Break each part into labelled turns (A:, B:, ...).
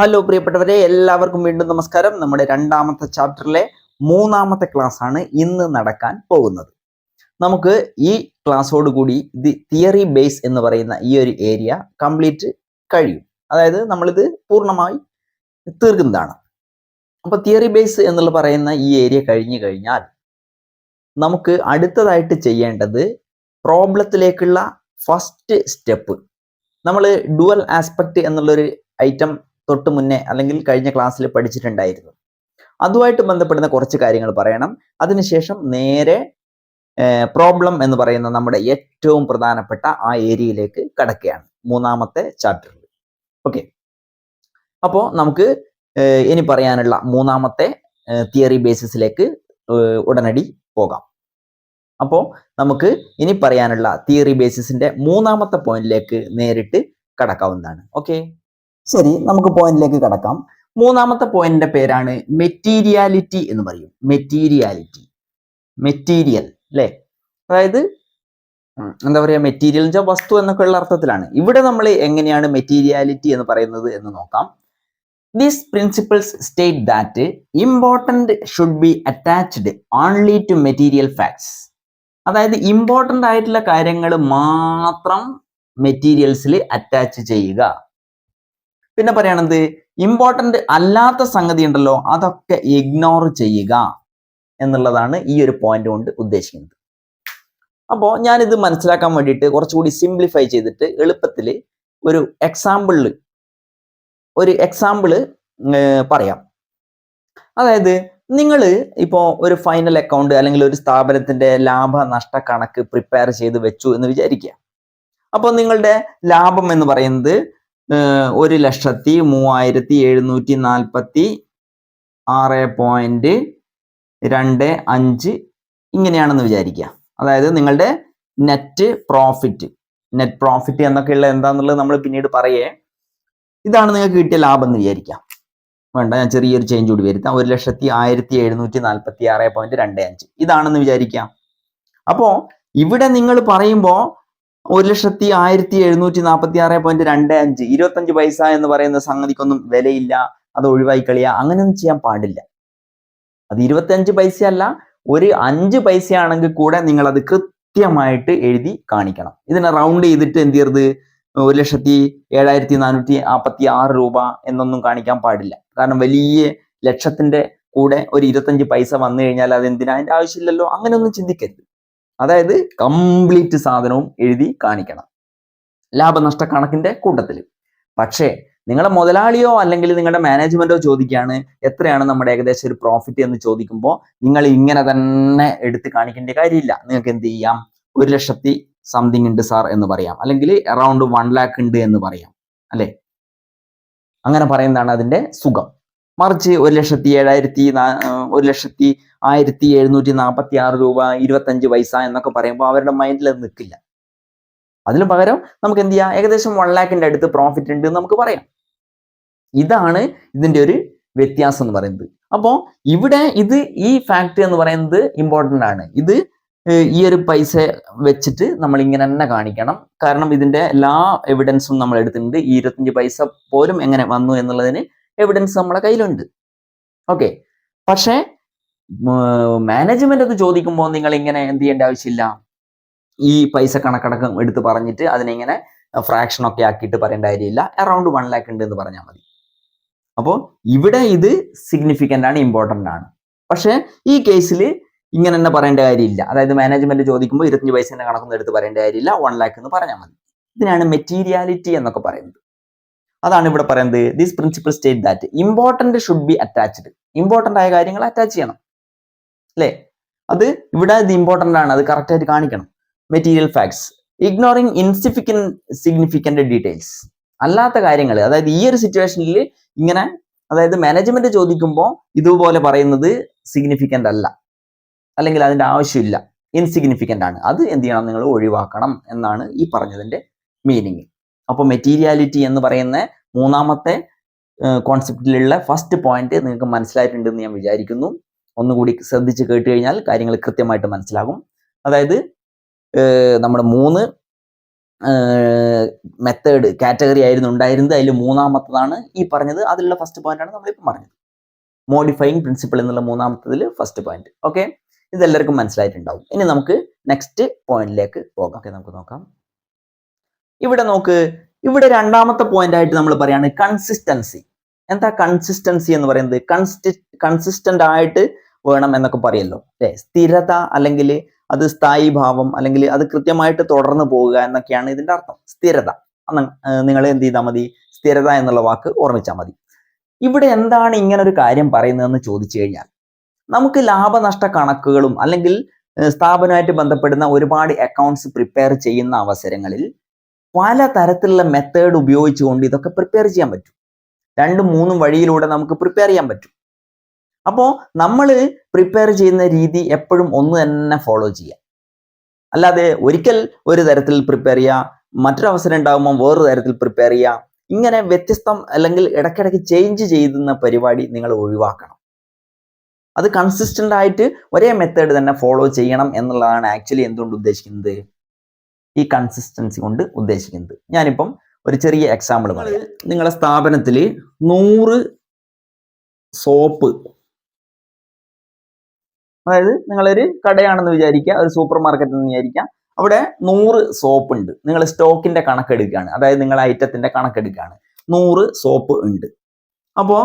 A: Hello പ്രിയപ്പെട്ടവരെ, എല്ലാവർക്കും വീണ്ടും നമസ്കാരം. നമ്മുടെ രണ്ടാമത്തെ ചാപ്റ്ററിലെ മൂന്നാമത്തെ ക്ലാസ് ആണ് ഇന്ന് നടക്കാൻ പോകുന്നത്. നമുക്ക് ഈ ക്ലാസ്സോട് കൂടി ഇത് തിയറി ബേസ് എന്ന് പറയുന്ന ഈ ഒരു ഏരിയ കംപ്ലീറ്റ് കഴിയും. അതായത് നമ്മളിത് പൂർണ്ണമായി തീർക്കുന്നതാണ്. അപ്പൊ തിയറി ബേസ് എന്നുള്ള പറയുന്ന ഈ ഏരിയ കഴിഞ്ഞു കഴിഞ്ഞാൽ നമുക്ക് അടുത്തതായിട്ട് ചെയ്യേണ്ടത് പ്രോബ്ലത്തിലേക്കുള്ള ഫസ്റ്റ് സ്റ്റെപ്പ്. നമ്മൾ ഡുവൽ ആസ്പെക്ട് എന്നുള്ളൊരു ഐറ്റം തൊട്ട് മുന്നേ അല്ലെങ്കിൽ കഴിഞ്ഞ ക്ലാസ്സിൽ പഠിച്ചിട്ടുണ്ടായിരുന്നു. അതുമായിട്ട് ബന്ധപ്പെടുന്ന കുറച്ച് കാര്യങ്ങൾ പറയണം. അതിനുശേഷം നേരെ പ്രോബ്ലം എന്ന് പറയുന്ന നമ്മുടെ ഏറ്റവും പ്രധാനപ്പെട്ട ആ ഏരിയയിലേക്ക് കടക്കുകയാണ് മൂന്നാമത്തെ ചാപ്റ്ററിൽ. ഓക്കെ, അപ്പോൾ നമുക്ക് ഇനി പറയാനുള്ള മൂന്നാമത്തെ തിയറി ബേസിസിലേക്ക് ഉടനടി പോകാം. അപ്പോൾ നമുക്ക് ഇനി പറയാനുള്ള തിയറി ബേസിസിന്റെ മൂന്നാമത്തെ പോയിന്റിലേക്ക് നേരിട്ട് കടക്കാവുന്നതാണ്. ഓക്കെ, ശരി, നമുക്ക് പോയിന്റിലേക്ക് കടക്കാം. മൂന്നാമത്തെ പോയിന്റിന്റെ പേരാണ് മെറ്റീരിയാലിറ്റി എന്ന് പറയും. മെറ്റീരിയൽ അല്ലേ? അതായത് എന്താ പറയുക, മെറ്റീരിയൽ എന്ന് വെച്ചാൽ വസ്തു എന്നൊക്കെ ഉള്ള അർത്ഥത്തിലാണ്. ഇവിടെ നമ്മൾ എങ്ങനെയാണ് മെറ്റീരിയാലിറ്റി എന്ന് പറയുന്നത് എന്ന് നോക്കാം. These principles state that important should be attached only to material facts. അതായത് ഇമ്പോർട്ടൻ്റ് ആയിട്ടുള്ള കാര്യങ്ങൾ മാത്രം മെറ്റീരിയൽസിൽ അറ്റാച്ച് ചെയ്യുക. പിന്നെ പറയണത് ഇമ്പോർട്ടൻ്റ് അല്ലാത്ത സംഗതി ഉണ്ടല്ലോ അതൊക്കെ ഇഗ്നോർ ചെയ്യുക എന്നുള്ളതാണ് ഈ ഒരു പോയിന്റ് കൊണ്ട് ഉദ്ദേശിക്കുന്നത്. അപ്പോൾ ഞാനിത് മനസ്സിലാക്കാൻ വേണ്ടിയിട്ട് കുറച്ചുകൂടി സിംപ്ലിഫൈ ചെയ്തിട്ട് എളുപ്പത്തിൽ ഒരു എക്സാമ്പിള് പറയാം. അതായത് നിങ്ങൾ ഇപ്പോൾ ഒരു ഫൈനൽ അക്കൗണ്ട് അല്ലെങ്കിൽ ഒരു സ്ഥാപനത്തിന്റെ ലാഭനഷ്ട കണക്ക് പ്രിപ്പയർ ചെയ്ത് വെച്ചു എന്ന് വിചാരിക്കുക. അപ്പോൾ നിങ്ങളുടെ ലാഭം എന്ന് പറയുന്നത് 1,37,446.25 ഇങ്ങനെയാണെന്ന് വിചാരിക്കുക. അതായത് നിങ്ങളുടെ നെറ്റ് പ്രോഫിറ്റ് എന്നൊക്കെയുള്ള എന്താന്നുള്ളത് നമ്മൾ പിന്നീട് പറയേ. ഇതാണ് നിങ്ങൾക്ക് കിട്ടിയ ലാഭം എന്ന് വിചാരിക്കാം. വേണ്ട, ഞാൻ ചെറിയൊരു ചേഞ്ച് കൂടി വരുത്താം. 1,17,746.25 ഇതാണെന്ന് വിചാരിക്കാം. അപ്പോൾ ഇവിടെ നിങ്ങൾ പറയുമ്പോൾ 1,17,746.25 25 പൈസ എന്ന് പറയുന്ന സംഗതിക്കൊന്നും വിലയില്ല, അത് ഒഴിവായി കളിയാ, അങ്ങനെയൊന്നും ചെയ്യാൻ പാടില്ല. അത് 25 പൈസ അല്ല, ഒരു 5 പൈസ ആണെങ്കിൽ കൂടെ നിങ്ങൾ അത് കൃത്യമായിട്ട് എഴുതി കാണിക്കണം. ഇതിനെ റൗണ്ട് ചെയ്തിട്ട് എന്ത് ചെയ്യരുത്, 1,07,446 രൂപ എന്നൊന്നും കാണിക്കാൻ പാടില്ല. കാരണം വലിയ ലക്ഷത്തിന്റെ കൂടെ ഒരു 25 പൈസ വന്നു കഴിഞ്ഞാൽ അതെന്തിനാ, അതിന്റെ ആവശ്യമില്ലല്ലോ. അങ്ങനെയൊന്നും ചിന്തിക്കരുത്. അതായത് കംപ്ലീറ്റ് സാധനവും എഴുതി കാണിക്കണം ലാഭനഷ്ട കണക്കിന്റെ കൂട്ടത്തിൽ. പക്ഷേ നിങ്ങളുടെ മുതലാളിയോ അല്ലെങ്കിൽ നിങ്ങളുടെ മാനേജ്മെന്റോ ചോദിക്കുകയാണ് എത്രയാണ് നമ്മുടെ ഏകദേശം ഒരു പ്രോഫിറ്റ് എന്ന് ചോദിക്കുമ്പോൾ നിങ്ങൾ ഇങ്ങനെ തന്നെ എടുത്ത് കാണിക്കേണ്ട കാര്യമില്ല. നിങ്ങൾക്ക് എന്ത് ചെയ്യാം, 1,00,000 സംതിങ് ഉണ്ട് സാർ എന്ന് പറയാം, അല്ലെങ്കിൽ അറൗണ്ട് 1 lakh ഉണ്ട് എന്ന് പറയാം, അല്ലെ? അങ്ങനെ പറയുന്നതാണ് അതിന്റെ സുഖം. മറിച്ച് 1,01,746 രൂപ 25 പൈസ എന്നൊക്കെ പറയുമ്പോൾ അവരുടെ മൈൻഡിൽ അത് നിൽക്കില്ല. അതിനു പകരം നമുക്ക് എന്ത് ചെയ്യാം, ഏകദേശം 1 lakhന്റെ അടുത്ത് പ്രോഫിറ്റ് ഉണ്ട് എന്ന് നമുക്ക് പറയാം. ഇതാണ് ഇതിന്റെ ഒരു വ്യത്യാസം എന്ന് പറയുന്നത്. അപ്പോൾ ഇവിടെ ഈ ഫാക്ട് എന്ന് പറയുന്നത് ഇമ്പോർട്ടൻ്റ് ആണ്. ഇത് ഈ ഒരു പൈസ വെച്ചിട്ട് നമ്മൾ ഇങ്ങനെ തന്നെ കാണിക്കണം. കാരണം ഇതിന്റെ എല്ലാ എവിഡൻസും നമ്മൾ എടുത്തിട്ടുണ്ട്. ഈ 25 പൈസ പോലും എങ്ങനെ വന്നു എന്നുള്ളതിന് എവിഡൻസ് നമ്മളെ കയ്യിലുണ്ട്. ഓക്കെ, പക്ഷേ മാനേജ്മെന്റ് അത് ചോദിക്കുമ്പോൾ നിങ്ങൾ ഇങ്ങനെ എന്ത് ചെയ്യേണ്ട ആവശ്യമില്ല. ഈ പൈസ കണക്കടക്കം എടുത്ത് പറഞ്ഞിട്ട് അതിനെങ്ങനെ ഫ്രാക്ഷൻ ഒക്കെ ആക്കിയിട്ട് പറയേണ്ട കാര്യമില്ല. അറൗണ്ട് 1 lakh ഉണ്ട് എന്ന് പറഞ്ഞാൽ മതി. അപ്പോൾ ഇവിടെ ഇത് സിഗ്നിഫിക്കൻ്റ് ആണ്, ഇമ്പോർട്ടൻ്റ് ആണ്. പക്ഷേ ഈ കേസിൽ ഇങ്ങനെ തന്നെ പറയേണ്ട കാര്യമില്ല. അതായത് മാനേജ്മെന്റ് ചോദിക്കുമ്പോൾ 25 പൈസേന്റെ കണക്കൊന്നും എടുത്ത് പറയേണ്ട കാര്യമില്ല, 1 lakh എന്ന് പറഞ്ഞാൽ മതി. ഇതിനാണ് മെറ്റീരിയാലിറ്റി എന്നൊക്കെ പറയുന്നത്. അതാണ് ഇവിടെ പറയുന്നത്. This principle state that important should be attached. Important ആയ കാര്യങ്ങൾ അറ്റാച്ച് ചെയ്യണം, അല്ലേ? അത് ഇവിടെ ഇത് ഇമ്പോർട്ടന്റ് ആണ്, അത് കറക്റ്റ് ആയിട്ട് കാണിക്കണം. Material facts ignoring insignificant details. അല്ലാത്ത കാര്യങ്ങൾ, അതായത് ഈ ഒരു സിറ്റുവേഷനിൽ ഇങ്ങനെ, അതായത് മാനേജ്മെന്റ് ചോദിക്കുമ്പോൾ ഇതുപോലെ പറയുന്നത് സിഗ്നിഫിക്കന്റ് അല്ല, അല്ലെങ്കിൽ അതിന്റെ ആവശ്യമില്ല, ഇൻസിഗ്നിഫിക്കന്റ് ആണ്, അത് എന്ത് ചെയ്യണം, നിങ്ങൾ ഒഴിവാക്കണം എന്നാണ് ഈ പറഞ്ഞതിന്റെ മീനിങ്. അപ്പോൾ മെറ്റീരിയാലിറ്റി എന്ന് പറയുന്ന മൂന്നാമത്തെ കോൺസെപ്റ്റിലുള്ള ഫസ്റ്റ് പോയിന്റ് നിങ്ങൾക്ക് മനസ്സിലായിട്ടുണ്ടെന്ന് ഞാൻ വിചാരിക്കുന്നു. ഒന്നുകൂടി ശ്രദ്ധിച്ച് കേട്ട് കഴിഞ്ഞാൽ കാര്യങ്ങൾ കൃത്യമായിട്ട് മനസ്സിലാകും. അതായത് നമ്മുടെ 3 മെത്തേഡ് കാറ്റഗറി ആയിരുന്നു ഉണ്ടായിരുന്നത്. അതിൽ മൂന്നാമത്തതാണ് ഈ പറഞ്ഞത്. അതിലുള്ള ഫസ്റ്റ് പോയിന്റ് ആണ് നമ്മളിപ്പോൾ പറഞ്ഞത്. മോഡിഫൈയിങ് പ്രിൻസിപ്പിൾ എന്നുള്ള മൂന്നാമത്തതിൽ ഫസ്റ്റ് പോയിന്റ്. ഓക്കെ, ഇതെല്ലാവർക്കും മനസ്സിലായിട്ടുണ്ടാവും. ഇനി നമുക്ക് നെക്സ്റ്റ് പോയിന്റിലേക്ക് പോകാം. ഓക്കെ, നമുക്ക് നോക്കാം. ഇവിടെ നോക്ക്, ഇവിടെ രണ്ടാമത്തെ പോയിന്റ് ആയിട്ട് നമ്മൾ പറയാണ് കൺസിസ്റ്റൻസി. എന്താ കൺസിസ്റ്റൻസി എന്ന് പറയുന്നത്? കൺസിസ്റ്റന്റ് ആയിട്ട് വേണം എന്നൊക്കെ പറയല്ലോ അല്ലെ. സ്ഥിരത അല്ലെങ്കിൽ അത് സ്ഥായി ഭാവം അല്ലെങ്കിൽ അത് കൃത്യമായിട്ട് തുടർന്ന് പോവുക എന്നൊക്കെയാണ് ഇതിന്റെ അർത്ഥം. സ്ഥിരത. നിങ്ങൾ എന്ത് ചെയ്താൽ മതി? സ്ഥിരത എന്നുള്ള വാക്ക് ഓർമ്മിച്ചാൽ മതി. ഇവിടെ എന്താണ് ഇങ്ങനെ ഒരു കാര്യം പറയുന്നതെന്ന് ചോദിച്ചു കഴിഞ്ഞാൽ, നമുക്ക് ലാഭനഷ്ട കണക്കുകളും അല്ലെങ്കിൽ സ്ഥാപനമായിട്ട് ബന്ധപ്പെടുന്ന ഒരുപാട് അക്കൗണ്ട്സ് പ്രിപ്പയർ ചെയ്യുന്ന അവസരങ്ങളിൽ പല തരത്തിലുള്ള മെത്തേഡ് ഉപയോഗിച്ചുകൊണ്ട് ഇതൊക്കെ പ്രിപ്പയർ ചെയ്യാൻ പറ്റും. 2-3 വഴിയിലൂടെ നമുക്ക് പ്രിപ്പയർ ചെയ്യാൻ പറ്റും. അപ്പോൾ നമ്മൾ പ്രിപ്പയർ ചെയ്യുന്ന രീതി എപ്പോഴും ഒന്ന് തന്നെ ഫോളോ ചെയ്യുക. അല്ലാതെ ഒരിക്കൽ ഒരു തരത്തിൽ പ്രിപ്പയർ ചെയ്യുക, മറ്റൊരു അവസരം ഉണ്ടാകുമ്പോൾ വേറൊരു തരത്തിൽ പ്രിപ്പയർ ചെയ്യുക, ഇങ്ങനെ വ്യത്യസ്തം അല്ലെങ്കിൽ ഇടയ്ക്കിടയ്ക്ക് ചേഞ്ച് ചെയ്യുന്ന പരിപാടി നിങ്ങൾ ഒഴിവാക്കണം. അത് കൺസിസ്റ്റന്റ് ആയിട്ട് ഒരേ മെത്തേഡ് തന്നെ ഫോളോ ചെയ്യണം എന്നുള്ളതാണ് ആക്ച്വലി എന്തുകൊണ്ട് ഉദ്ദേശിക്കുന്നത്, ഈ കൺസിസ്റ്റൻസി കൊണ്ട് ഉദ്ദേശിക്കുന്നത്. ഞാനിപ്പം ഒരു ചെറിയ എക്സാമ്പിൾ പറയാം. നിങ്ങളുടെ സ്ഥാപനത്തിൽ 100 സോപ്പ്, അതായത് നിങ്ങളൊരു കടയാണെന്ന് വിചാരിക്കുക, ഒരു സൂപ്പർ മാർക്കറ്റ് എന്ന് വിചാരിക്കുക. അവിടെ 100 സോപ്പ് ഉണ്ട്. നിങ്ങൾ സ്റ്റോക്കിന്റെ കണക്കെടുക്കുകയാണ്, അതായത് നിങ്ങൾ ഐറ്റത്തിന്റെ കണക്കെടുക്കുകയാണ്. 100 സോപ്പ് ഉണ്ട്. അപ്പോൾ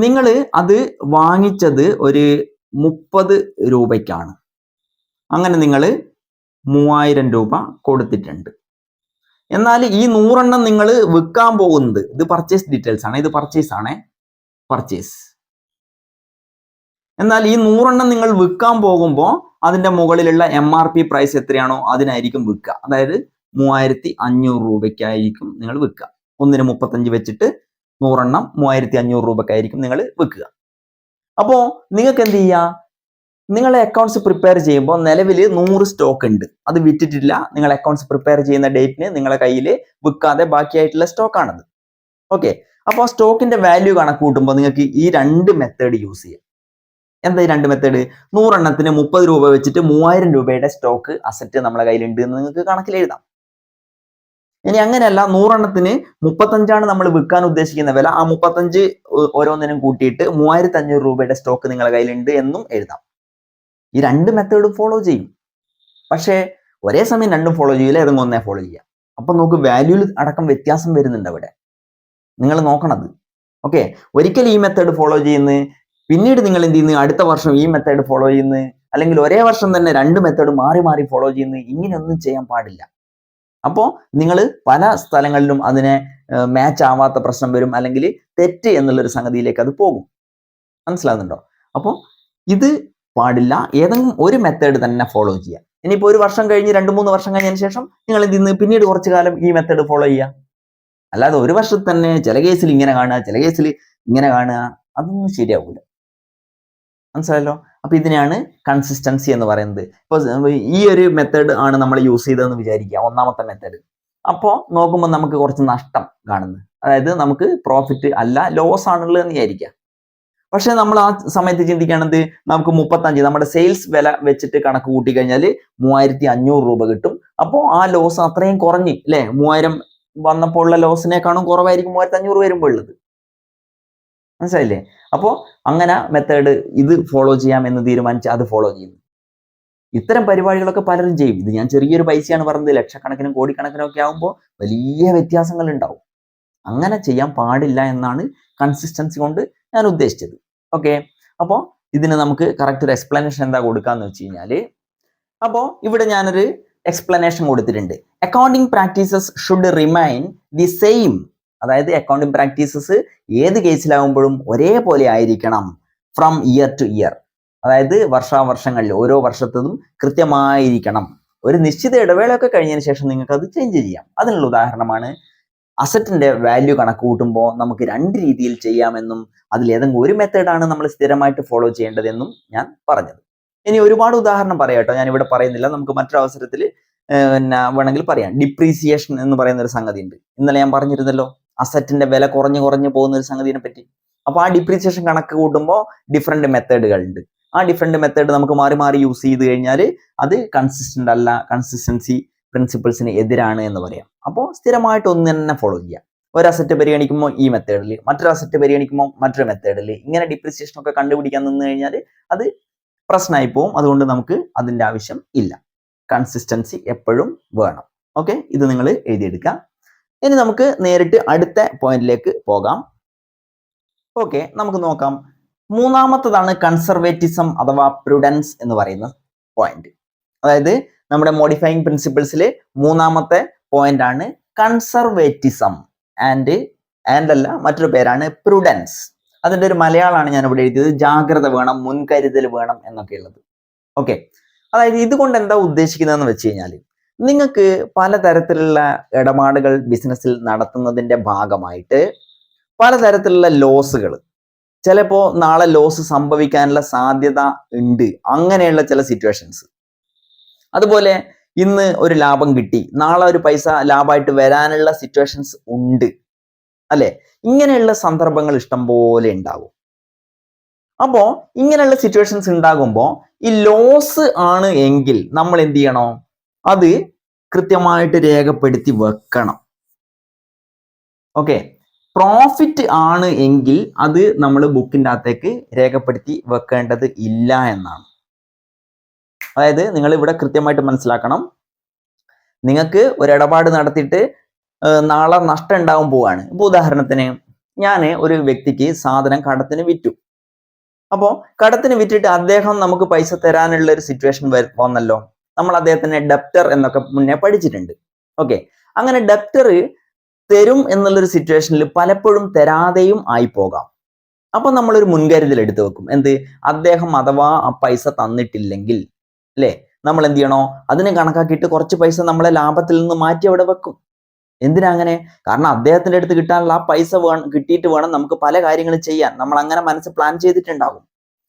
A: നിങ്ങൾ അത് വാങ്ങിച്ചത് ഒരു 30 രൂപയ്ക്കാണ്. അങ്ങനെ നിങ്ങൾ 3000 രൂപ കൊടുത്തിട്ടുണ്ട്. എന്നാൽ ഈ 100 എണ്ണം നിങ്ങൾ വിൽക്കാൻ പോകുന്നത്, ഇത് പർച്ചേസ് ഡീറ്റെയിൽസ് ആണ്, ഇത് പർച്ചേസ് ആണ്, പർച്ചേസ്. എന്നാൽ ഈ 100 എണ്ണം നിങ്ങൾ വിൽക്കാൻ പോകുമ്പോൾ അതിന്റെ മുകളിലുള്ള MRP പ്രൈസ് എത്രയാണോ അതിനായിരിക്കും വിൽക്കുക. അതായത് 3500 രൂപയ്ക്കായിരിക്കും നിങ്ങൾ വിൽക്കുക. 1-ന് 35 വെച്ചിട്ട് 100 എണ്ണം 3500 രൂപയ്ക്കായിരിക്കും നിങ്ങൾ വിൽക്കുക. അപ്പോൾ നിങ്ങൾക്ക് എന്ത് ചെയ്യുക? നിങ്ങളെ അക്കൗണ്ട്സ് പ്രിപ്പയർ ചെയ്യുമ്പോൾ നിലവിൽ 100 സ്റ്റോക്ക് ഉണ്ട്, അത് വിറ്റിട്ടില്ല. നിങ്ങൾ അക്കൗണ്ട്സ് പ്രിപ്പയർ ചെയ്യുന്ന ഡേറ്റിന് നിങ്ങളെ കയ്യിൽ വിൽക്കാതെ ബാക്കിയായിട്ടുള്ള സ്റ്റോക്കാണത്. ഓക്കെ, അപ്പോൾ സ്റ്റോക്കിന്റെ വാല്യൂ കണക്ക് കൂട്ടുമ്പോൾ നിങ്ങൾക്ക് ഈ 2 മെത്തേഡ് യൂസ് ചെയ്യാം. എന്താ ഈ 2 മെത്തേഡ്? 100 എണ്ണത്തിന് 30 രൂപ വെച്ചിട്ട് 3000 രൂപയുടെ സ്റ്റോക്ക് അസറ്റ് നമ്മളെ കയ്യിലുണ്ട് എന്ന് നിങ്ങൾക്ക് കണക്കിൽ എഴുതാം. ഇനി അങ്ങനെയല്ല, 100 എണ്ണത്തിന് 35 നമ്മൾ വിൽക്കാൻ ഉദ്ദേശിക്കുന്ന വില, ആ 35 ഓരോന്നിനും കൂട്ടിയിട്ട് 3500 രൂപയുടെ സ്റ്റോക്ക് നിങ്ങളുടെ കയ്യിലുണ്ട് എന്നും എഴുതാം. ഈ 2 മെത്തേഡും ഫോളോ ചെയ്യും. പക്ഷേ ഒരേ സമയം 2ഉം ഫോളോ ചെയ്യില്ല, ഏതെങ്കിലും ഒന്നേ ഫോളോ ചെയ്യാം. അപ്പൊ നമുക്ക് വാല്യൂയിൽ അടക്കം വ്യത്യാസം വരുന്നുണ്ട് അവിടെ, നിങ്ങൾ നോക്കണത്. ഓക്കെ, ഒരിക്കൽ ഈ മെത്തേഡ് ഫോളോ ചെയ്യുന്നു, പിന്നീട് നിങ്ങൾ എന്ത് ചെയ്യുന്നു, അടുത്ത വർഷം ഈ മെത്തേഡ് ഫോളോ ചെയ്യുന്നു, അല്ലെങ്കിൽ ഒരേ വർഷം തന്നെ 2 മെത്തേഡ് മാറി മാറി ഫോളോ ചെയ്യുന്നു. ഇങ്ങനെയൊന്നും ചെയ്യാൻ പാടില്ല. അപ്പോൾ നിങ്ങൾ പല സ്ഥലങ്ങളിലും അതിനെ മാച്ച് ആവാത്ത പ്രശ്നം വരും, അല്ലെങ്കിൽ തെറ്റ് എന്നുള്ളൊരു സംഗതിയിലേക്ക് അത് പോകും. മനസ്സിലാകുന്നുണ്ടോ? അപ്പോൾ ഇത് പാടില്ല. ഏതെങ്കിലും ഒരു മെത്തേഡ് തന്നെ ഫോളോ ചെയ്യുക. ഇനിയിപ്പോൾ ഒരു വർഷം കഴിഞ്ഞ് 2-3 വർഷം കഴിഞ്ഞതിന് ശേഷം നിങ്ങൾ എന്ത് ചെയ്യുന്നു, പിന്നീട് കുറച്ചു കാലം ഈ മെത്തേഡ് ഫോളോ ചെയ്യുക. അല്ലാതെ ഒരു വർഷത്തിൽ തന്നെ ചില കേസിൽ ഇങ്ങനെ കാണുക, ചില കേസിൽ ഇങ്ങനെ കാണുക, അതൊന്നും ശരിയാവില്ല. മനസ്സിലായല്ലോ? അപ്പൊ ഇതിനെയാണ് കൺസിസ്റ്റൻസി എന്ന് പറയുന്നത്. ഇപ്പൊ ഈ ഒരു മെത്തേഡ് ആണ് നമ്മൾ യൂസ് ചെയ്തതെന്ന് വിചാരിക്കുക, ഒന്നാമത്തെ മെത്തേഡ്. അപ്പോൾ നോക്കുമ്പോൾ നമുക്ക് കുറച്ച് നഷ്ടം കാണുന്നു, അതായത് നമുക്ക് പ്രോഫിറ്റ് അല്ല ലോസ് ആണുള്ളതെന്ന് വിചാരിക്കുക. പക്ഷെ നമ്മൾ ആ സമയത്ത് ചിന്തിക്കുകയാണെന്ത്, നമുക്ക് 35 നമ്മുടെ സെയിൽസ് വില വെച്ചിട്ട് കണക്ക് കൂട്ടി കഴിഞ്ഞാൽ 3500 രൂപ കിട്ടും. അപ്പോൾ ആ ലോസ് അത്രയും കുറഞ്ഞ് അല്ലേ, 3000 വന്നപ്പോൾ ഉള്ള ലോസിനേക്കാളും കുറവായിരിക്കും 3500 വരുമ്പോൾ ഉള്ളത്. മനസ്സിലായില്ലേ? അപ്പോൾ അങ്ങനെ മെത്തേഡ് ഇത് ഫോളോ ചെയ്യാം എന്ന് തീരുമാനിച്ച് അത് ഫോളോ ചെയ്യുന്നു. ഇത്തരം പരിപാടികളൊക്കെ പലരും ചെയ്യും. ഇത് ഞാൻ ചെറിയൊരു പൈസയാണ് പറഞ്ഞത്, ലക്ഷക്കണക്കിനും കോടിക്കണക്കിനും ഒക്കെ ആകുമ്പോൾ വലിയ വ്യത്യാസങ്ങൾ ഉണ്ടാവും. അങ്ങനെ ചെയ്യാൻ പാടില്ല എന്നാണ് കൺസിസ്റ്റൻസി കൊണ്ട് ഞാൻ ഉദ്ദേശിച്ചത്. ഓക്കെ, അപ്പോൾ ഇതിന് നമുക്ക് കറക്റ്റ് ഒരു എക്സ്പ്ലനേഷൻ എന്താ കൊടുക്കാന്ന് വെച്ച് കഴിഞ്ഞാൽ, അപ്പോൾ ഇവിടെ ഞാനൊരു എക്സ്പ്ലനേഷൻ കൊടുത്തിട്ടുണ്ട്. Accounting practices should remain the same. അതായത് അക്കൗണ്ടിങ് പ്രാക്ടീസസ് ഏത് കേസിലാവുമ്പോഴും ഒരേപോലെ ആയിരിക്കണം ഫ്രം ഇയർ ടു ഇയർ. അതായത് വർഷാവർഷങ്ങളിൽ ഓരോ വർഷത്തതും കൃത്യമായിരിക്കണം. ഒരു നിശ്ചിത ഇടവേളയൊക്കെ കഴിഞ്ഞതിന് ശേഷം നിങ്ങൾക്ക് അത് ചേഞ്ച് ചെയ്യാം. അതിനുള്ള ഉദാഹരണമാണ് അസറ്റിന്റെ വാല്യൂ കണക്ക് കൂട്ടുമ്പോൾ നമുക്ക് 2 രീതിയിൽ ചെയ്യാമെന്നും അതിൽ ഏതെങ്കിലും ഒരു മെത്തേഡാണ് നമ്മൾ സ്ഥിരമായിട്ട് ഫോളോ ചെയ്യേണ്ടതെന്നും ഞാൻ പറഞ്ഞത്. ഇനി ഒരുപാട് ഉദാഹരണം പറയാം കേട്ടോ, ഞാൻ ഇവിടെ പറയുന്നില്ല, നമുക്ക് മറ്റൊരു അവസരത്തിൽ പിന്നെ വേണമെങ്കിൽ പറയാം. ഡിപ്രീസിയേഷൻ എന്ന് പറയുന്ന ഒരു സംഗതി ഉണ്ട്. ഇന്നലെ ഞാൻ പറഞ്ഞിരുന്നല്ലോ, അസറ്റിന്റെ വില കുറഞ്ഞു പോകുന്ന ഒരു സംഗതിയെ പറ്റി. അപ്പോൾ ആ ഡിപ്രീസിയേഷൻ കണക്ക് കൂട്ടുമ്പോൾ ഡിഫറെന്റ് മെത്തേഡുകൾ ഉണ്ട്. ആ ഡിഫറെന്റ് മെത്തേഡ് നമുക്ക് മാറി മാറി യൂസ് ചെയ്ത് കഴിഞ്ഞാൽ അത് കൺസിസ്റ്റന്റ് അല്ല, കൺസിസ്റ്റൻസി പ്രിൻസിപ്പിൾസിന് എതിരാണ് എന്ന് പറയാം. അപ്പോൾ സ്ഥിരമായിട്ട് ഒന്ന് തന്നെ ഫോളോ ചെയ്യുക. ഒരു അസറ്റ് പരിഗണിക്കുമ്പോൾ ഈ മെത്തേഡിൽ, മറ്റൊരു അസറ്റ് പരിഗണിക്കുമ്പോൾ മറ്റൊരു മെത്തേഡിൽ, ഇങ്ങനെ ഡിപ്രിസിയേഷൻ ഒക്കെ കണ്ടുപിടിക്കാൻ നിന്ന് കഴിഞ്ഞാൽ അത് പ്രശ്നമായി പോവും. അതുകൊണ്ട് നമുക്ക് അതിൻ്റെ ആവശ്യം ഇല്ല. കൺസിസ്റ്റൻസി എപ്പോഴും വേണം. ഓക്കെ, ഇത് നിങ്ങൾ എഴുതിയെടുക്കുക. ഇനി നമുക്ക് നേരിട്ട് അടുത്ത പോയിന്റിലേക്ക് പോകാം. ഓക്കെ, നമുക്ക് നോക്കാം. മൂന്നാമത്തതാണ് കൺസർവേറ്റിസം അഥവാ പ്രുഡൻസ് എന്ന് പറയുന്ന പോയിന്റ്. അതായത് നമ്മുടെ മോഡിഫൈങ് പ്രിൻസിപ്പിൾസിൽ മൂന്നാമത്തെ പോയിന്റ് ആണ് കൺസർവേറ്റിസം. ആൻഡ് അല്ല, മറ്റൊരു പേരാണ് പ്രുഡൻസ്. അതിൻ്റെ ഒരു മലയാളമാണ് ഞാൻ ഇവിടെ എഴുതിയത്. ജാഗ്രത വേണം, മുൻകരുതൽ വേണം എന്നൊക്കെ ഉള്ളത്. ഓക്കെ, അതായത് ഇതുകൊണ്ട് എന്താ ഉദ്ദേശിക്കുന്നതെന്ന് വെച്ച് കഴിഞ്ഞാൽ, നിങ്ങൾക്ക് പലതരത്തിലുള്ള ഇടപാടുകൾ ബിസിനസ്സിൽ നടത്തുന്നതിന്റെ ഭാഗമായിട്ട് പലതരത്തിലുള്ള ലോസുകൾ, ചിലപ്പോൾ നാളെ ലോസ് സംഭവിക്കാനുള്ള സാധ്യത ഉണ്ട്, അങ്ങനെയുള്ള ചില സിറ്റുവേഷൻസ്. അതുപോലെ ഇന്ന് ഒരു ലാഭം കിട്ടി, നാളെ ഒരു പൈസ ലാഭമായിട്ട് വരാനുള്ള സിറ്റുവേഷൻസ് ഉണ്ട്, അല്ലെ? ഇങ്ങനെയുള്ള സന്ദർഭങ്ങൾ ഇഷ്ടം പോലെ ഉണ്ടാകും. അപ്പോ ഇങ്ങനെയുള്ള സിറ്റുവേഷൻസ് ഉണ്ടാകുമ്പോൾ ഈ ലോസ് ആണ് എങ്കിൽ നമ്മൾ എന്ത് ചെയ്യണം? അത് കൃത്യമായിട്ട് രേഖപ്പെടുത്തി വെക്കണം. ഓക്കെ, പ്രോഫിറ്റ് ആണ് എങ്കിൽ അത് നമ്മൾ ബുക്കിൻ്റെ അകത്തേക്ക് രേഖപ്പെടുത്തി വെക്കേണ്ടത് ഇല്ല എന്നാണ്. അതായത് നിങ്ങൾ ഇവിടെ കൃത്യമായിട്ട് മനസ്സിലാക്കണം. നിങ്ങൾക്ക് ഒരു ഇടപാട് നടത്തിയിട്ട് നാളെ നഷ്ടം ഉണ്ടാവാൻ പോവാണ്. ഇപ്പൊ ഉദാഹരണത്തിന് ഞാൻ ഒരു വ്യക്തിക്ക് സാധനം കടത്തിന് വിറ്റു. അപ്പോൾ കടത്തിന് വിറ്റിട്ട് അദ്ദേഹം നമുക്ക് പൈസ തരാനുള്ള ഒരു സിറ്റുവേഷൻ വന്നല്ലോ. നമ്മൾ അദ്ദേഹത്തിന് ഡെപ്റ്റർ എന്നൊക്കെ മുന്നേ പഠിച്ചിട്ടുണ്ട്. ഓക്കെ, അങ്ങനെ ഡെപ്റ്റർ തരും എന്നുള്ളൊരു സിറ്റുവേഷനിൽ പലപ്പോഴും തരാതെയും ആയി പോകാം. അപ്പൊ നമ്മളൊരു മുൻകരുതൽ എടുത്തു വെക്കും. എന്ത്? അദ്ദേഹം അഥവാ ആ പൈസ തന്നിട്ടില്ലെങ്കിൽ അല്ലേ, നമ്മൾ എന്ത് ചെയ്യണോ? അതിനെ കണക്കാക്കിയിട്ട് കുറച്ച് പൈസ നമ്മളെ ലാഭത്തിൽ നിന്ന് മാറ്റി അവിടെ വെക്കും. എന്തിനാ അങ്ങനെ? കാരണം അദ്ദേഹത്തിന്റെ അടുത്ത് കിട്ടാനുള്ള ആ പൈസ കിട്ടിയിട്ട് വേണം നമുക്ക് പല കാര്യങ്ങളും ചെയ്യാൻ. നമ്മൾ അങ്ങനെ മനസ്സ് പ്ലാൻ ചെയ്തിട്ടുണ്ടാകും.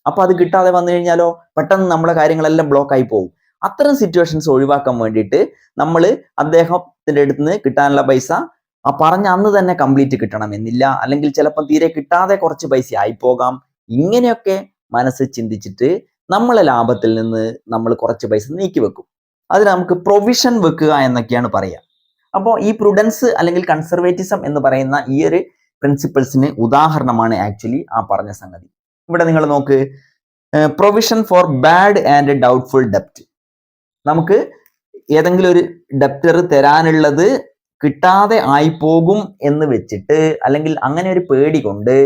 A: അപ്പൊ അത് കിട്ടാതെ വന്നു കഴിഞ്ഞാലോ പെട്ടെന്ന് നമ്മളെ കാര്യങ്ങളെല്ലാം ബ്ലോക്ക് ആയി പോകും. അത്തരം സിറ്റുവേഷൻസ് ഒഴിവാക്കാൻ വേണ്ടിയിട്ട് നമ്മൾ അദ്ദേഹത്തിന്റെ അടുത്ത് നിന്ന് കിട്ടാനുള്ള പൈസ ആ പറഞ്ഞ അന്ന് തന്നെ കംപ്ലീറ്റ് കിട്ടണമെന്നില്ല, അല്ലെങ്കിൽ ചിലപ്പോൾ തീരെ കിട്ടാതെ കുറച്ച് പൈസ ആയിപ്പോകാം. ഇങ്ങനെയൊക്കെ മനസ്സ് ചിന്തിച്ചിട്ട് നമ്മളെ ലാഭത്തിൽ നിന്ന് നമ്മൾ കുറച്ച് പൈസ നീക്കി വെക്കും. അതിന് നമുക്ക് പ്രൊവിഷൻ വെക്കുക എന്നൊക്കെയാണ് പറയുക. അപ്പോൾ ഈ പ്രുഡൻസ് അല്ലെങ്കിൽ കൺസർവേറ്റിസം എന്ന് പറയുന്ന ഈ ഒരു പ്രിൻസിപ്പിൾസിന് ഉദാഹരണമാണ് ആക്ച്വലി ആ പറഞ്ഞ സംഗതി. ഇവിടെ നിങ്ങൾ നോക്ക്, provision for bad and doubtful ഡെപ്റ്റ്. നമുക്ക് ഏതെങ്കിലും ഒരു ഡെപ്റ്റർ തരാനുള്ളത് കിട്ടാതെ ആയി പോകും എന്ന് വെച്ചിട്ട്, അല്ലെങ്കിൽ അങ്ങനെ ഒരു പേടി കൊണ്ട്,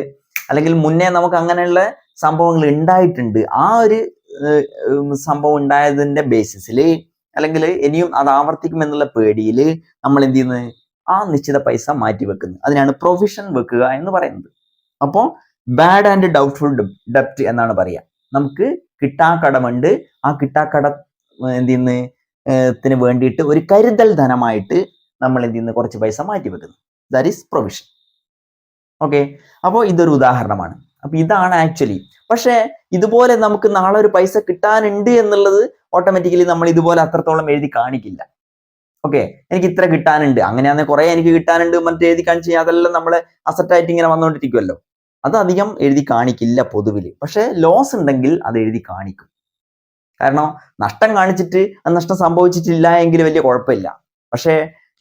A: അല്ലെങ്കിൽ മുന്നേ നമുക്ക് അങ്ങനെയുള്ള സംഭവങ്ങൾ ഉണ്ടായിട്ടുണ്ട്, ആ ഒരു സംഭവം ഉണ്ടായതിന്റെ ബേസിസിൽ, അല്ലെങ്കിൽ ഇനിയും അത് ആവർത്തിക്കും എന്നുള്ള പേടിയിൽ നമ്മൾ എന്ത് ചെയ്യുന്നത്? ആ നിശ്ചിത പൈസ മാറ്റി വെക്കുന്നത്. അതിനാണ് പ്രൊവിഷൻ വെക്കുക എന്ന് പറയുന്നത്. അപ്പോൾ ബാഡ് ആൻഡ് ഡൗട്ട്ഫുൾ ഡെപ്റ്റ് എന്നാണ് പറയുക. നമുക്ക് കിട്ടാക്കടമുണ്ട്, ആ കിട്ടാക്കട എന്ത് ചെയ്യുന്നതിന് വേണ്ടിയിട്ട് ഒരു കരുതൽ ധനമായിട്ട് നമ്മൾ എന്ത് ചെയ്യുന്നത്? കുറച്ച് പൈസ മാറ്റി വെക്കുന്നു. That is provision. ഓക്കെ, അപ്പോൾ ഇതൊരു ഉദാഹരണമാണ്. അപ്പൊ ഇതാണ് ആക്ച്വലി. പക്ഷേ ഇതുപോലെ നമുക്ക് നാളെ ഒരു പൈസ കിട്ടാനുണ്ട് എന്നുള്ളത് ഓട്ടോമാറ്റിക്കലി നമ്മൾ ഇതുപോലെ അത്രത്തോളം എഴുതി കാണിക്കില്ല. ഓക്കെ, എനിക്ക് ഇത്ര കിട്ടാനുണ്ട്, അങ്ങനെയാണെങ്കിൽ കുറെ എനിക്ക് കിട്ടാനുണ്ട് മറ്റേ എഴുതി കാണിച്ച് അതെല്ലാം നമ്മളെ അസറ്റായിട്ട് ഇങ്ങനെ വന്നുകൊണ്ടിരിക്കുമല്ലോ. അത് അധികം എഴുതി കാണിക്കില്ല പൊതുവിൽ. പക്ഷെ ലോസ് ഉണ്ടെങ്കിൽ അത് എഴുതി കാണിക്കും. കാരണം നഷ്ടം കാണിച്ചിട്ട് അത് നഷ്ടം സംഭവിച്ചിട്ടില്ല എങ്കിൽ വലിയ കുഴപ്പമില്ല. പക്ഷേ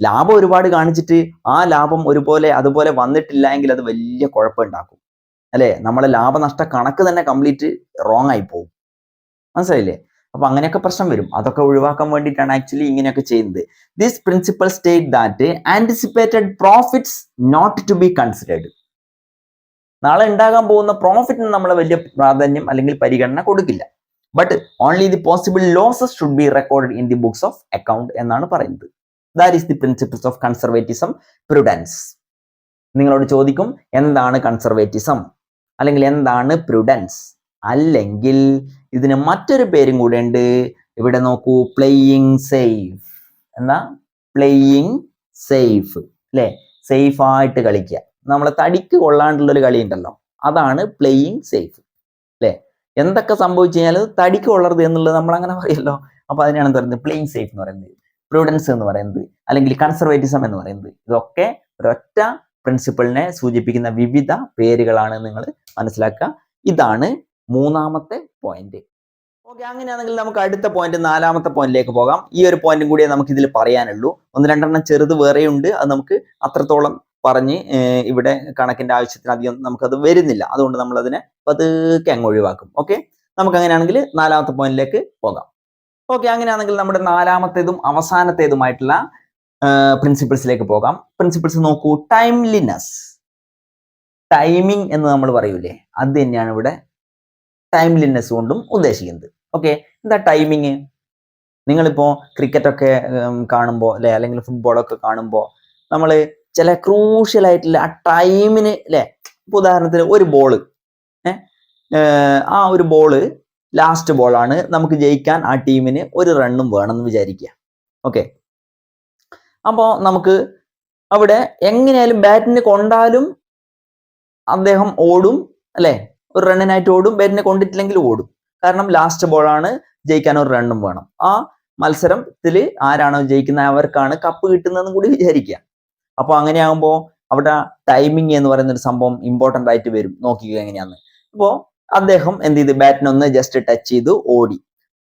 A: ലാഭം ഒരുപാട് കാണിച്ചിട്ട് ആ ലാഭം അതുപോലെ വന്നിട്ടില്ല എങ്കിൽ അത് വലിയ കുഴപ്പമുണ്ടാക്കും, അല്ലെ? നമ്മളെ ലാഭനഷ്ട കണക്ക് തന്നെ കംപ്ലീറ്റ് റോങ് ആയി പോകും. മനസ്സിലായില്ലേ? അപ്പൊ അങ്ങനെയൊക്കെ പ്രശ്നം വരും. അതൊക്കെ ഒഴിവാക്കാൻ വേണ്ടിയിട്ടാണ് ആക്ച്വലി ഇങ്ങനെയൊക്കെ ചെയ്യുന്നത്. This principal state that anticipated profits not to be considered. നാളെ ഉണ്ടാകാൻ പോകുന്ന പ്രോഫിറ്റിന് നമ്മൾ വലിയ പ്രാധാന്യം അല്ലെങ്കിൽ പരിഗണന കൊടുക്കില്ല. But only the possible losses should be record in the books of account എന്നാണ് പറയുന്നത്. That is the principles of conservatism prudence. നിങ്ങളോട് ചോദിക്കും എന്താണ് കൺസർവേറ്റിസം അല്ലെങ്കിൽ എന്താണ് പ്രുഡൻസ്, അല്ലെങ്കിൽ ഇതിന് മറ്റൊരു പേരും കൂടെ ഉണ്ട്. ഇവിടെ നോക്കൂ, പ്ലേയിങ് സേഫ്. എന്നാ പ്ലേയിങ് സേഫ്, അല്ലെ? സേഫ് ആയിട്ട് കളിക്കുക. നമ്മളെ തടിക്ക് കൊള്ളാണ്ടുള്ളൊരു കളി ഉണ്ടല്ലോ, അതാണ് പ്ലേയിങ് സേഫ്, അല്ലെ? എന്തൊക്കെ സംഭവിച്ചു കഴിഞ്ഞാൽ തടിക്ക് കൊള്ളരുത് എന്നുള്ളത് നമ്മൾ അങ്ങനെ പറയല്ലോ. അപ്പൊ അതിനാണ് എന്താ പറയുന്നത്? പ്ലേയിങ് സേഫ് എന്ന് പറയുന്നത്, പ്രുഡൻസ് എന്ന് പറയുന്നത്, അല്ലെങ്കിൽ കൺസർവേറ്റിസം എന്ന് പറയുന്നത്. ഇതൊക്കെ ഒരൊറ്റ പ്രിൻസിപ്പിളിനെ സൂചിപ്പിക്കുന്ന വിവിധ പേരുകളാണ് നിങ്ങൾ മനസ്സിലാക്കുക. ഇതാണ് മൂന്നാമത്തെ പോയിന്റ്. ഓക്കെ, അങ്ങനെയാണെങ്കിൽ നമുക്ക് അടുത്ത പോയിന്റ്, നാലാമത്തെ പോയിന്റിലേക്ക് പോകാം. ഈ ഒരു പോയിന്റും കൂടിയേ നമുക്ക് ഇതിൽ പറയാനുള്ളൂ. ഒന്ന് രണ്ടെണ്ണം ചെറുത് വേറെയുണ്ട്. അത് നമുക്ക് അത്രത്തോളം പറഞ്ഞ് ഇവിടെ കണക്കിന്റെ ആവശ്യത്തിന് അധികം നമുക്കത് വരുന്നില്ല. അതുകൊണ്ട് നമ്മൾ അതിനെ പതുക്കെ അങ്ങ് ഒഴിവാക്കും. ഓക്കെ, നമുക്ക് അങ്ങനെയാണെങ്കിൽ നാലാമത്തെ പോയിന്റിലേക്ക് പോകാം. ഓക്കെ, അങ്ങനെയാണെങ്കിൽ നമ്മുടെ നാലാമത്തേതും അവസാനത്തേതുമായിട്ടുള്ള പ്രിൻസിപ്പിൾസിലേക്ക് പോകാം. പ്രിൻസിപ്പിൾസ് നോക്കൂ. ടൈംലിനെസ്, ടൈമിംഗ് എന്ന് നമ്മൾ പറയൂലേ, അത് തന്നെയാണ് ഇവിടെ ടൈംലിനെസ് കൊണ്ടും ഉദ്ദേശിക്കുന്നത്. ഓക്കെ, എന്താ ടൈമിങ്? നിങ്ങളിപ്പോ ക്രിക്കറ്റ് ഒക്കെ കാണുമ്പോൾ അല്ലെ, അല്ലെങ്കിൽ ഫുട്ബോളൊക്കെ കാണുമ്പോൾ നമ്മൾ ചില ക്രൂഷ്യൽ ആയിട്ടുള്ള ആ ടൈമിന് അല്ലെ, ഇപ്പൊ ഉദാഹരണത്തിന് ഒരു ബോള്, ആ ഒരു ബോള് ലാസ്റ്റ് ബോളാണ്, നമുക്ക് ജയിക്കാൻ ആ ടീമിന് ഒരു റണ്ണും വേണമെന്ന് വിചാരിക്കുക. ഓക്കെ, അപ്പോൾ നമുക്ക് അവിടെ എങ്ങനെയായാലും ബാറ്റിന് കൊണ്ടാലും അദ്ദേഹം ഓടും അല്ലെ, ഒരു റണ്ണിനായിട്ട് ഓടും. ബാറ്റിനെ കൊണ്ടിട്ടില്ലെങ്കിൽ ഓടും. കാരണം ലാസ്റ്റ് ബോളാണ്, ജയിക്കാൻ ഒരു റണ്ണും വേണം. ആ മത്സരത്തിൽ ആരാണോ ജയിക്കുന്നത് അവർക്കാണ് കപ്പ് കിട്ടുന്നതെന്ന് കൂടി വിചാരിക്കുക. അപ്പോൾ അങ്ങനെയാകുമ്പോൾ അവിടെ ടൈമിങ് എന്ന് പറയുന്ന ഒരു സംഭവം ഇമ്പോർട്ടൻ്റ് ആയിട്ട് വരും. നോക്കുക എങ്ങനെയാന്ന്. അപ്പോൾ അദ്ദേഹം എന്ത് ചെയ്ത്, ബാറ്റിനൊന്ന് ജസ്റ്റ് ടച്ച് ചെയ്തു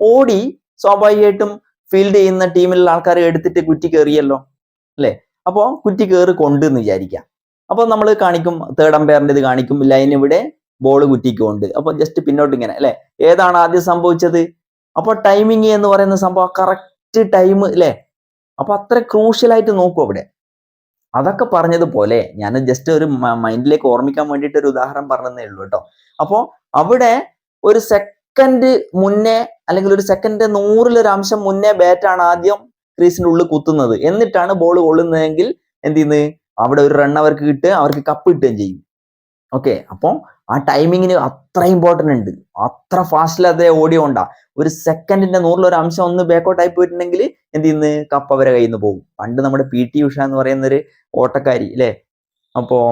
A: ഓടി സ്വാഭാവികമായിട്ടും ഫീൽഡ് ചെയ്യുന്ന ടീമിലുള്ള ആൾക്കാർ എടുത്തിട്ട് കുറ്റി കയറിയല്ലോ അല്ലെ. അപ്പോൾ കുറ്റി കയറി കൊണ്ടെന്ന് വിചാരിക്കാം. അപ്പോൾ നമ്മൾ കാണിക്കും, തേർഡ് അമ്പയറിന്റെ ഇത് കാണിക്കും, ലൈൻ ഇവിടെ, ബോൾ കുറ്റിക്കുണ്ട്. അപ്പൊ ജസ്റ്റ് പിന്നോട്ട് ഇങ്ങനെ അല്ലെ, ഏതാണ് ആദ്യം സംഭവിച്ചത്? അപ്പൊ ടൈമിങ് എന്ന് പറയുന്ന സംഭവം കറക്റ്റ് ടൈം അല്ലെ. അപ്പൊ അത്ര ക്രൂഷ്യൽ ആയിട്ട് നോക്കൂ അവിടെ. അതൊക്കെ പറഞ്ഞതുപോലെ ഞാൻ ജസ്റ്റ് ഒരു മൈൻഡിലേക്ക് ഓർമ്മിക്കാൻ വേണ്ടിയിട്ട് ഒരു ഉദാഹരണം പറഞ്ഞതേ ഉള്ളൂ കേട്ടോ. അപ്പോ അവിടെ ഒരു സെക്കൻഡ് മുന്നേ, അല്ലെങ്കിൽ ഒരു സെക്കൻഡ് 100-ൽ ഒരു അംശം മുന്നേ ബാറ്റാണ് ആദ്യം ക്രീസിന്റെ ഉള്ളിൽ കുത്തുന്നത്. എന്നിട്ടാണ് ബോൾ കൊള്ളുന്നതെങ്കിൽ എന്ത് ചെയ്യുന്നത്, അവിടെ ഒരു റൺ അവർക്ക് കിട്ടുക, അവർക്ക് കപ്പ് കിട്ടുകയും ചെയ്യും. ഓക്കെ, അപ്പോൾ ആ ടൈമിങ്ങിന് അത്ര ഇമ്പോർട്ടൻ്റ് ഉണ്ട്. അത്ര ഫാസ്റ്റിൽ അതേ ഓടിയോണ്ടാ. ഒരു സെക്കൻഡിന്റെ 100-ൽ-ഒരു അംശം ഒന്ന് ബാക്കൗട്ടായി പോയിട്ടുണ്ടെങ്കിൽ എന്ത് ചെയ്യുന്നത്, കപ്പ് അവരെ കയ്യിൽ നിന്ന് പോകും. പണ്ട് നമ്മുടെ PT ഉഷ എന്ന് പറയുന്നൊരു ഓട്ടക്കാരി അല്ലേ, അപ്പോൾ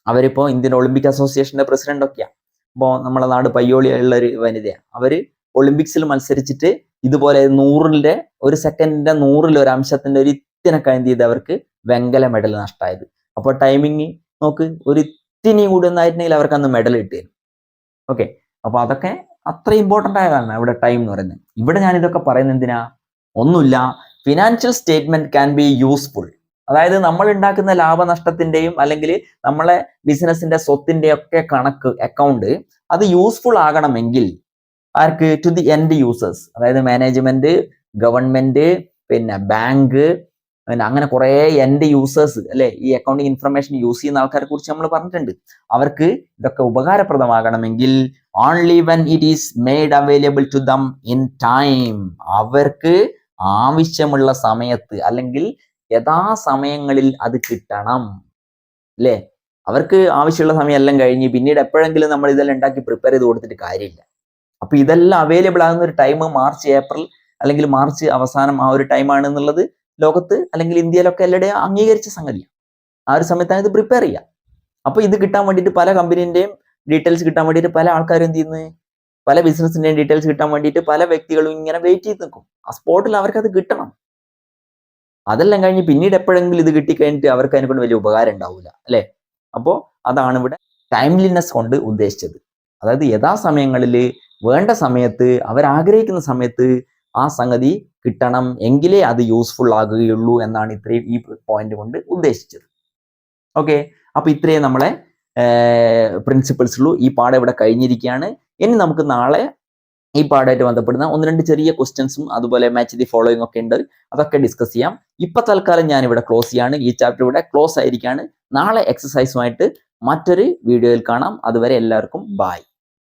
A: അവരിപ്പോ ഇന്ത്യൻ ഒളിമ്പിക് അസോസിയേഷന്റെ പ്രസിഡന്റ് ഒക്കെയാണ്. അപ്പോൾ നമ്മളെ നാട് പയ്യോളിയുള്ള ഒരു വനിതയാണ്. അവര് ഒളിമ്പിക്സിൽ മത്സരിച്ചിട്ട് ഇതുപോലെ 100-ന്റെ ഒരു സെക്കൻഡിന്റെ 100-ൽ-ഒരു അംശത്തിന്റെ ഒരു ഇത്തിനൊക്കെ എന്ത് ചെയ്ത് അവർക്ക് വെങ്കല മെഡൽ നഷ്ടമായത്. അപ്പോൾ ടൈമിങ് നോക്ക്, ഒരു ഇത്തിനി കൂടി ഒന്നായിട്ടുണ്ടെങ്കിൽ അവർക്ക് അന്ന് മെഡൽ കിട്ടിയിരുന്നു. ഓക്കെ, അപ്പൊ അതൊക്കെ അത്ര ഇമ്പോർട്ടൻ്റ് ആയതാണ് ഇവിടെ ടൈം എന്ന് പറയുന്നത്. ഇവിടെ ഞാൻ ഇതൊക്കെ പറയുന്നത് എന്തിനാ? ഒന്നുമില്ല, financial statement can be useful. അതായത് നമ്മൾ ഉണ്ടാക്കുന്ന ലാഭനഷ്ടത്തിന്റെയും അല്ലെങ്കിൽ നമ്മളെ ബിസിനസിന്റെ സ്വത്തിന്റെയും ഒക്കെ കണക്ക്, അക്കൗണ്ട്, അത് യൂസ്ഫുൾ ആകണമെങ്കിൽ ആർക്ക്? To the end users. അതായത് മാനേജ്മെന്റ്, ഗവൺമെന്റ്, പിന്നെ ബാങ്ക്, പിന്നെ അങ്ങനെ കുറെ എൻഡ് യൂസേഴ്സ് അല്ലെ, ഈ അക്കൗണ്ടിങ് ഇൻഫർമേഷൻ യൂസ് ചെയ്യുന്ന ആൾക്കാരെ കുറിച്ച് നമ്മൾ പറഞ്ഞിട്ടുണ്ട്. അവർക്ക് ഇതൊക്കെ ഉപകാരപ്രദമാകണമെങ്കിൽ only when it is made available to them in time. അവർക്ക് ആവശ്യമുള്ള സമയത്ത് അല്ലെങ്കിൽ യഥാസമയങ്ങളിൽ അത് കിട്ടണം അല്ലേ. അവർക്ക് ആവശ്യമുള്ള സമയം എല്ലാം കഴിഞ്ഞ് പിന്നീട് എപ്പോഴെങ്കിലും നമ്മൾ ഇതെല്ലാം ഉണ്ടാക്കി പ്രിപ്പയർ ചെയ്ത് കൊടുത്തിട്ട് കാര്യമില്ല. അപ്പൊ ഇതെല്ലാം അവൈലബിൾ ആകുന്ന ഒരു ടൈം മാർച്ച്, ഏപ്രിൽ അല്ലെങ്കിൽ മാർച്ച് അവസാനം ആ ഒരു ടൈമാണ് എന്നുള്ളത് ലോകത്ത് അല്ലെങ്കിൽ ഇന്ത്യയിലൊക്കെ എല്ലാവരുടെയും അംഗീകരിച്ച സംഗതിയാണ്. ആ ഒരു സമയത്താണ് ഇത് പ്രിപ്പയർ ചെയ്യുക. അപ്പൊ ഇത് കിട്ടാൻ വേണ്ടിയിട്ട് പല കമ്പനീന്റെയും ഡീറ്റെയിൽസ് കിട്ടാൻ വേണ്ടിയിട്ട് പല ആൾക്കാരും എന്ത് ചെയ്യുന്നത്, പല ബിസിനസിന്റെയും ഡീറ്റെയിൽസ് കിട്ടാൻ വേണ്ടിയിട്ട് പല വ്യക്തികളും ഇങ്ങനെ വെയിറ്റ് ചെയ്ത് നിൽക്കും. ആ സ്പോട്ടിൽ അവർക്ക് അത് കിട്ടണം. അതെല്ലാം കഴിഞ്ഞ് പിന്നീട് എപ്പോഴെങ്കിലും ഇത് കിട്ടിക്കഴിഞ്ഞിട്ട് അവർക്ക് അതിനെക്കൊണ്ട് വലിയ ഉപകാരം ഉണ്ടാവില്ല അല്ലെ. അപ്പോൾ അതാണ് ഇവിടെ ടൈംലിനെസ് കൊണ്ട് ഉദ്ദേശിച്ചത്. അതായത് യഥാസമയങ്ങളിൽ വേണ്ട സമയത്ത് അവരാഗ്രഹിക്കുന്ന സമയത്ത് ആ സംഗതി കിട്ടണം, എങ്കിലേ അത് യൂസ്ഫുൾ ആകുകയുള്ളൂ എന്നാണ് ഇത്രയും ഈ പോയിന്റ് കൊണ്ട് ഉദ്ദേശിച്ചത്. ഓക്കെ, അപ്പൊ ഇത്രയും നമ്മളെ പ്രിൻസിപ്പിൾസ് ഉള്ളൂ. ഈ പാഠം ഇവിടെ കഴിഞ്ഞിരിക്കുകയാണ്. ഇനി നമുക്ക് നാളെ ഈ പാഠമായിട്ട് ബന്ധപ്പെടുന്ന 1-2 ചെറിയ ക്വസ്റ്റ്യൻസും അതുപോലെ മാച്ച് ദി ഫോളോയിങ് ഒക്കെ ഉണ്ട്. അതൊക്കെ ഡിസ്കസ് ചെയ്യാം. ഇപ്പൊ തൽക്കാലം ഞാൻ ഇവിടെ ക്ലോസ് ചെയ്യാണ്. ഈ ചാപ്റ്റർ ഇവിടെ ക്ലോസ് ആയിരിക്കുകയാണ്. നാളെ എക്സസൈസുമായിട്ട് മറ്റൊരു വീഡിയോയിൽ കാണാം. അതുവരെ എല്ലാവർക്കും ബൈ.